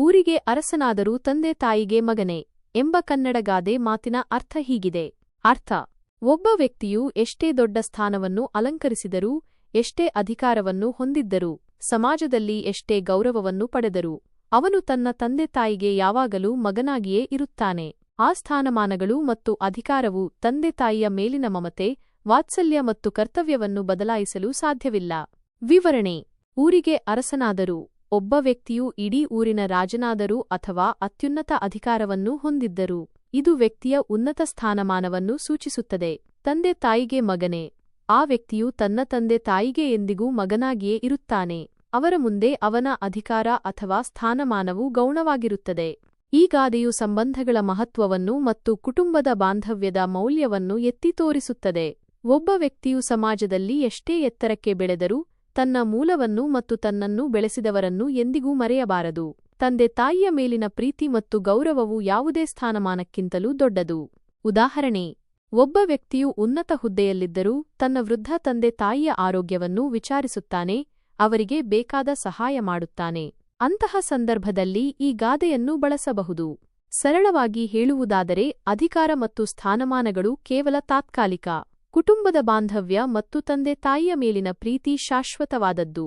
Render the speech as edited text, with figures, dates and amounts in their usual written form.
ಊರಿಗೆ ಅರಸನಾದರೂ ತಂದೆ ತಾಯಿಗೆ ಮಗನೇ ಎಂಬ ಕನ್ನಡ ಗಾದೆ ಮಾತಿನ ಅರ್ಥ ಹೀಗಿದೆ. ಅರ್ಥ: ಒಬ್ಬ ವ್ಯಕ್ತಿಯು ಎಷ್ಟೇ ದೊಡ್ಡ ಸ್ಥಾನವನ್ನು ಅಲಂಕರಿಸಿದರೂ, ಎಷ್ಟೇ ಅಧಿಕಾರವನ್ನು ಹೊಂದಿದ್ದರೂ, ಸಮಾಜದಲ್ಲಿ ಎಷ್ಟೇ ಗೌರವವನ್ನು ಪಡೆದರೂ, ಅವನು ತನ್ನ ತಂದೆ ತಾಯಿಗೆ ಯಾವಾಗಲೂ ಮಗನಾಗಿಯೇ ಇರುತ್ತಾನೆ. ಆ ಸ್ಥಾನಮಾನಗಳು ಮತ್ತು ಅಧಿಕಾರವು ತಂದೆ ತಾಯಿಯ ಮೇಲಿನ ಮಮತೆ, ವಾತ್ಸಲ್ಯ ಮತ್ತು ಕರ್ತವ್ಯವನ್ನು ಬದಲಾಯಿಸಲು ಸಾಧ್ಯವಿಲ್ಲ. ವಿವರಣೆ: ಊರಿಗೆ ಅರಸನಾದರೂ, ಒಬ್ಬ ವ್ಯಕ್ತಿಯು ಇಡೀ ಊರಿನ ರಾಜನಾದರೂ ಅಥವಾ ಅತ್ಯುನ್ನತ ಅಧಿಕಾರವನ್ನು ಹೊಂದಿದ್ದರೂ, ಇದು ವ್ಯಕ್ತಿಯ ಉನ್ನತ ಸ್ಥಾನಮಾನವನ್ನು ಸೂಚಿಸುತ್ತದೆ. ತಂದೆ ತಾಯಿಗೆ ಮಗನೇ: ಆ ವ್ಯಕ್ತಿಯು ತನ್ನ ತಂದೆ ತಾಯಿಗೆ ಎಂದಿಗೂ ಮಗನಾಗಿಯೇ ಇರುತ್ತಾನೆ. ಅವರ ಮುಂದೆ ಅವನ ಅಧಿಕಾರ ಅಥವಾ ಸ್ಥಾನಮಾನವು ಗೌಣವಾಗಿರುತ್ತದೆ. ಈ ಗಾದೆಯು ಸಂಬಂಧಗಳ ಮಹತ್ವವನ್ನು ಮತ್ತು ಕುಟುಂಬದ ಬಾಂಧವ್ಯದ ಮೌಲ್ಯವನ್ನು ಎತ್ತಿ ತೋರಿಸುತ್ತದೆ. ಒಬ್ಬ ವ್ಯಕ್ತಿಯು ಸಮಾಜದಲ್ಲಿ ಎಷ್ಟೇ ಎತ್ತರಕ್ಕೆ ಬೆಳೆದರೂ, ತನ್ನ ಮೂಲವನ್ನು ಮತ್ತು ತನ್ನನ್ನು ಬೆಳೆಸಿದವರನ್ನು ಎಂದಿಗೂ ಮರೆಯಬಾರದು. ತಂದೆ ತಾಯಿಯ ಮೇಲಿನ ಪ್ರೀತಿ ಮತ್ತು ಗೌರವವು ಯಾವುದೇ ಸ್ಥಾನಮಾನಕ್ಕಿಂತಲೂ ದೊಡ್ಡದು. ಉದಾಹರಣೆ: ಒಬ್ಬ ವ್ಯಕ್ತಿಯು ಉನ್ನತ ಹುದ್ದೆಯಲ್ಲಿದ್ದರೂ ತನ್ನ ವೃದ್ಧ ತಂದೆ ತಾಯಿಯ ಆರೋಗ್ಯವನ್ನು ವಿಚಾರಿಸುತ್ತಾನೆ, ಅವರಿಗೆ ಬೇಕಾದ ಸಹಾಯ ಮಾಡುತ್ತಾನೆ. ಅಂತಹ ಸಂದರ್ಭದಲ್ಲಿ ಈ ಗಾದೆಯನ್ನು ಬಳಸಬಹುದು. ಸರಳವಾಗಿ ಹೇಳುವುದಾದರೆ, ಅಧಿಕಾರ ಮತ್ತು ಸ್ಥಾನಮಾನಗಳು ಕೇವಲ ತಾತ್ಕಾಲಿಕ. ಕುಟುಂಬದ ಬಾಂಧವ್ಯ ಮತ್ತು ತಂದೆ ತಾಯಿಯ ಮೇಲಿನ ಪ್ರೀತಿ ಶಾಶ್ವತವಾದದ್ದು.